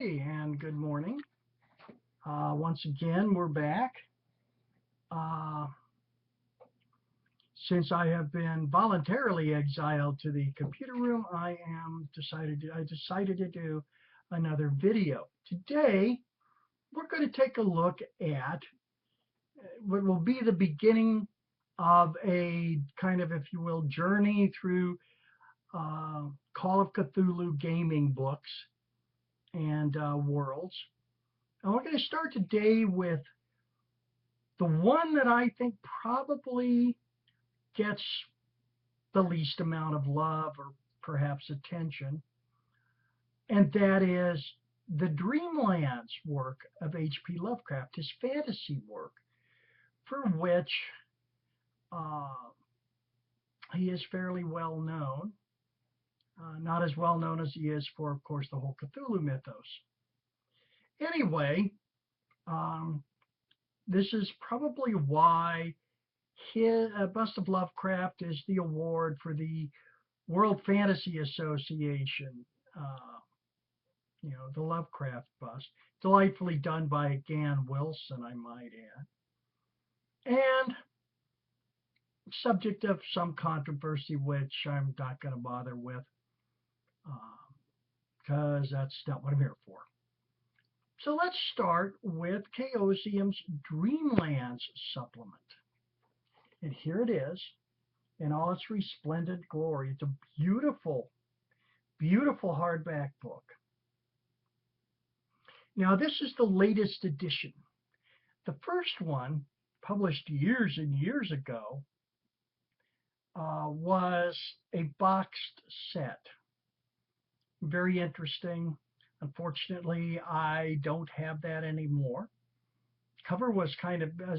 And good morning. Once again, we're back. Uh, since I have been voluntarily exiled to the computer room, I decided to do another video. Today, we're going to take a look at what will be the beginning of a kind of, if you will, journey through Call of Cthulhu gaming books and worlds. And we're going to start today with the one that I think probably gets the least amount of love or perhaps attention, and that is the Dreamlands work of H.P. Lovecraft, his fantasy work, for which uh, he is fairly well known. Not as well known as he is for, of course, the whole Cthulhu mythos. Anyway, um, this is probably why his Bust of Lovecraft is the award for the World Fantasy Association, the Lovecraft bust. Delightfully done by Gan Wilson, I might add. And subject of some controversy, which I'm not going to bother with, because that's not what I'm here for. So let's start with Chaosium's Dreamlands supplement. And here it is in all its resplendent glory. It's a beautiful, beautiful hardback book. Now, this is the latest edition. The first one, published years and years ago, was a boxed set. Very interesting. Unfortunately, I don't have that anymore. Cover was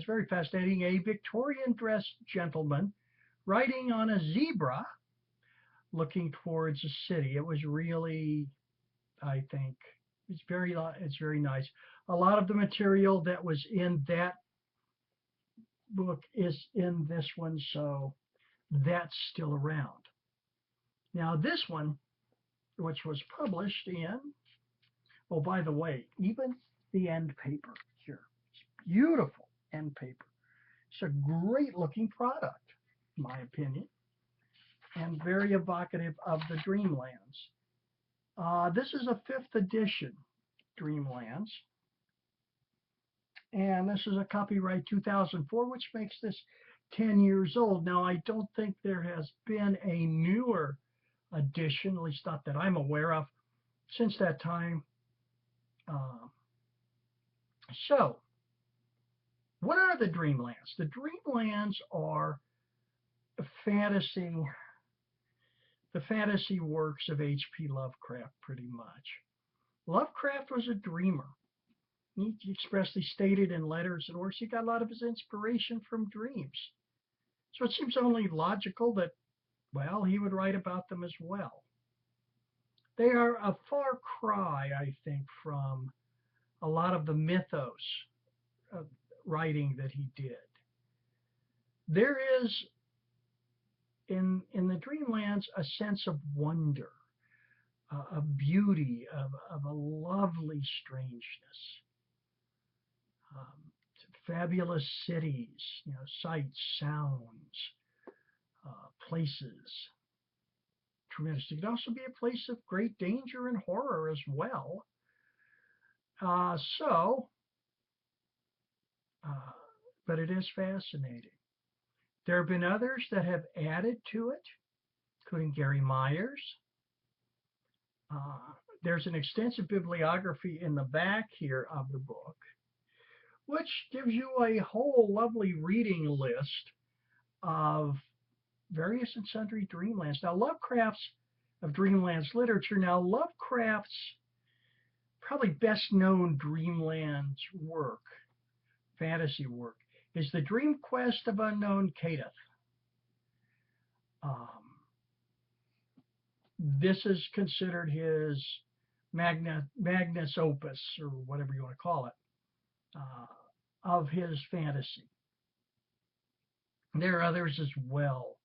very fascinating. A Victorian dressed gentleman riding on a zebra looking towards a city. It was really, I think, it's very nice. A lot of the material that was in that book is in this one, so that's still around. Now this one, which was published in, oh, by the way, even the end paper here, it's beautiful end paper. It's a great looking product, in my opinion, and very evocative of the Dreamlands. This is a 5th edition Dreamlands, and this is a copyright 2004, which makes this 10 years old. Now, I don't think there has been a newer edition, at least not that I'm aware of, since that time. So, what are the Dreamlands? The Dreamlands are the fantasy works of H.P. Lovecraft, pretty much. Lovecraft was a dreamer. He expressly stated in letters and works he got a lot of his inspiration from dreams. So it seems only logical that, well, he would write about them as well. They are a far cry, I think, from a lot of the mythos writing that he did. There is, in the Dreamlands, a sense of wonder, of beauty, of a lovely strangeness. Fabulous cities, sights, sounds, places. Tremendous. It could also be a place of great danger and horror as well. But it is fascinating. There have been others that have added to it, including Gary Myers. There's an extensive bibliography in the back here of the book, which gives you a whole lovely reading list of various and sundry Dreamlands. Now, Lovecraft's of Dreamlands literature. Now, Lovecraft's probably best known Dreamlands work, fantasy work, is The Dream Quest of Unknown Kadeth. This is considered his magnus opus, or whatever you want to call it, of his fantasy. There are others as well.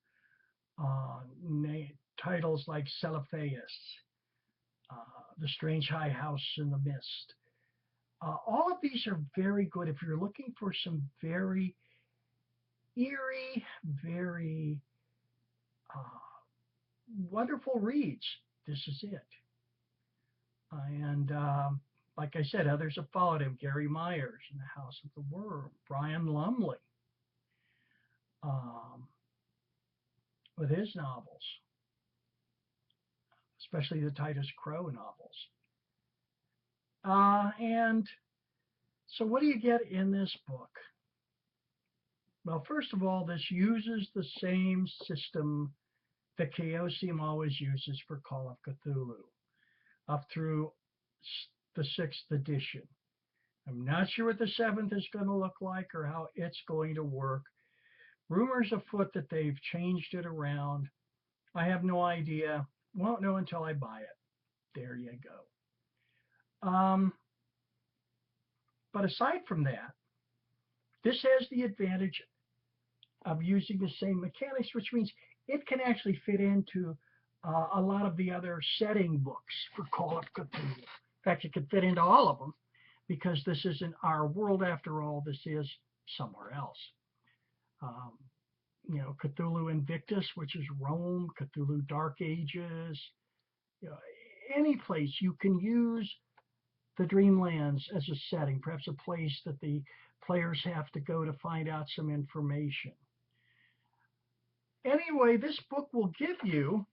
Titles like Celophaeus, The Strange High House in the Mist. All of these are very good if you're looking for some very eerie, very wonderful reads. This is it. And like I said, others have followed him. Gary Myers in The House of the Worm. Brian Lumley with his novels, especially the Titus Crow novels. And so what do you get in this book? Well, first of all, this uses the same system that Chaosium always uses for Call of Cthulhu, up through the 6th edition. I'm not sure what the 7th is going to look like or how it's going to work. Rumors afoot that they've changed it around. I have no idea. Won't know until I buy it. There you go. But aside from that, this has the advantage of using the same mechanics, which means it can actually fit into a lot of the other setting books for Call of Cthulhu. In fact, it could fit into all of them because this isn't our world after all. This is somewhere else. You know, Cthulhu Invictus, which is Rome, Cthulhu Dark Ages, you know, any place you can use the Dreamlands as a setting, perhaps a place that the players have to go to find out some information. Anyway, this book will give you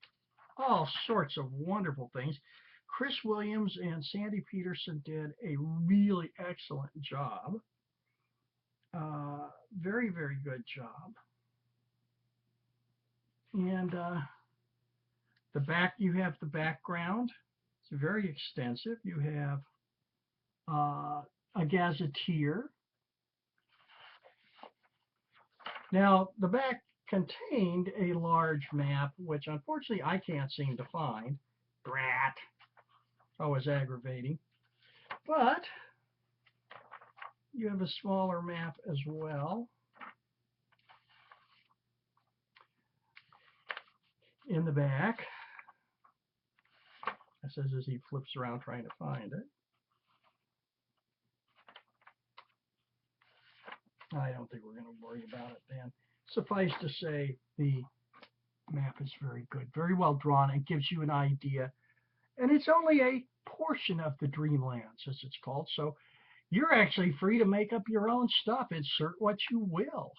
all sorts of wonderful things. Chris Williams and Sandy Peterson did a really excellent job. Very, very good job. And you have the background. It's very extensive. You have a gazetteer. Now, the back contained a large map, which unfortunately I can't seem to find. Drat. Always aggravating. But you have a smaller map as well. In the back. It says as he flips around trying to find it. I don't think we're going to worry about it then. Suffice to say, the map is very good, very well drawn, and gives you an idea. And it's only a portion of the Dreamlands, as it's called, so you're actually free to make up your own stuff, insert what you will,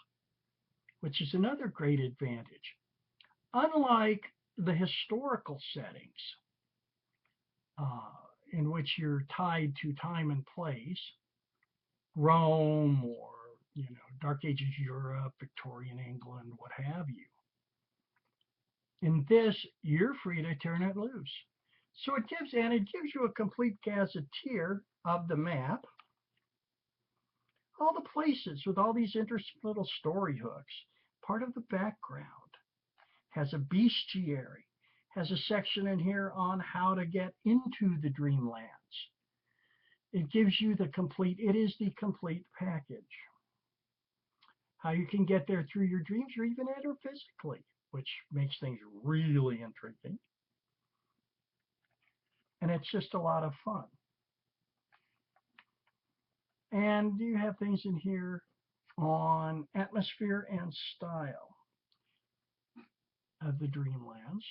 which is another great advantage. Unlike the historical settings, in which you're tied to time and place, Rome or Dark Ages Europe, Victorian England, what have you. In this, you're free to turn it loose. So it gives you a complete gazetteer of the map, all the places with all these interesting little story hooks, part of the background, has a bestiary, has a section in here on how to get into the Dreamlands. It gives you it is the complete package. How you can get there through your dreams or even enter physically, which makes things really intriguing. And it's just a lot of fun. And you have things in here on atmosphere and style of the Dreamlands.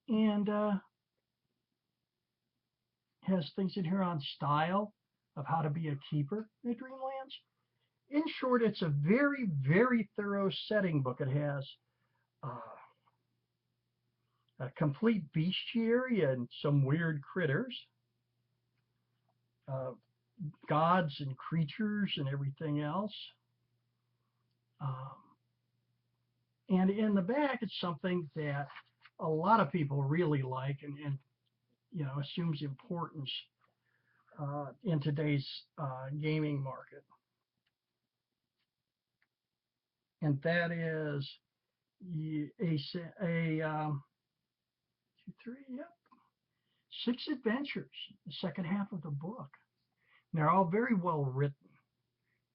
And has things in here on style of how to be a keeper in the Dreamlands. In short, it's a very, very thorough setting book. It has a complete bestiary and some weird critters, gods and creatures and everything else. And in the back, it's something that a lot of people really like and assumes importance in today's gaming market. And that is six adventures, the second half of the book. And they're all very well written,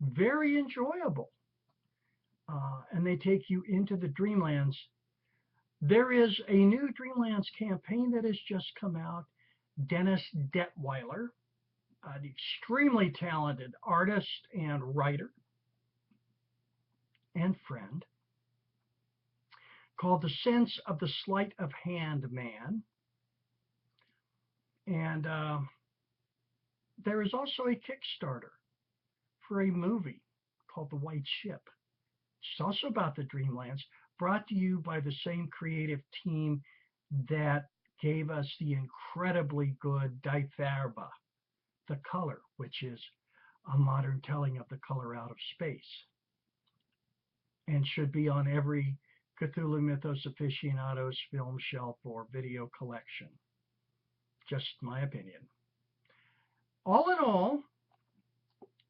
very enjoyable. And they take you into the Dreamlands There is a new Dreamlands campaign that has just come out. Dennis Detweiler, an extremely talented artist and writer and friend, called The Sense of the Sleight of Hand Man. And there is also a Kickstarter for a movie called The White Ship. It's also about the Dreamlands, brought to you by the same creative team that gave us the incredibly good Die Farbe, The Color, which is a modern telling of The Color Out of Space, and should be on every Cthulhu Mythos aficionado's film shelf or video collection. Just my opinion. All in all,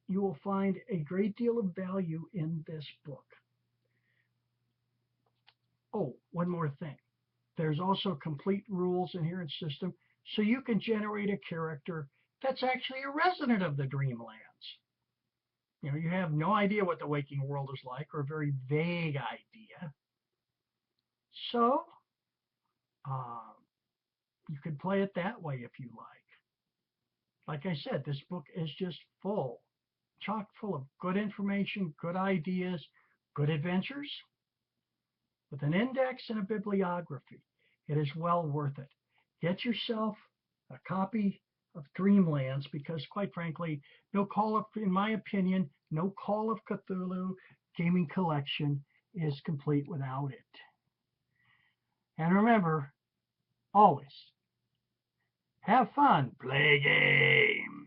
you will find a great deal of value in this book. Oh, one more thing. There's also complete rules inherent system, so you can generate a character that's actually a resident of the Dreamlands. You know, you have no idea what the waking world is like, or a very vague idea. So, you can play it that way if you like. Like I said, this book is just full, chock full of good information, good ideas, good adventures, with an index and a bibliography. It is well worth it. Get yourself a copy of Dreamlands, because quite frankly, in my opinion, no Call of Cthulhu gaming collection is complete without it. And remember, always have fun, play games.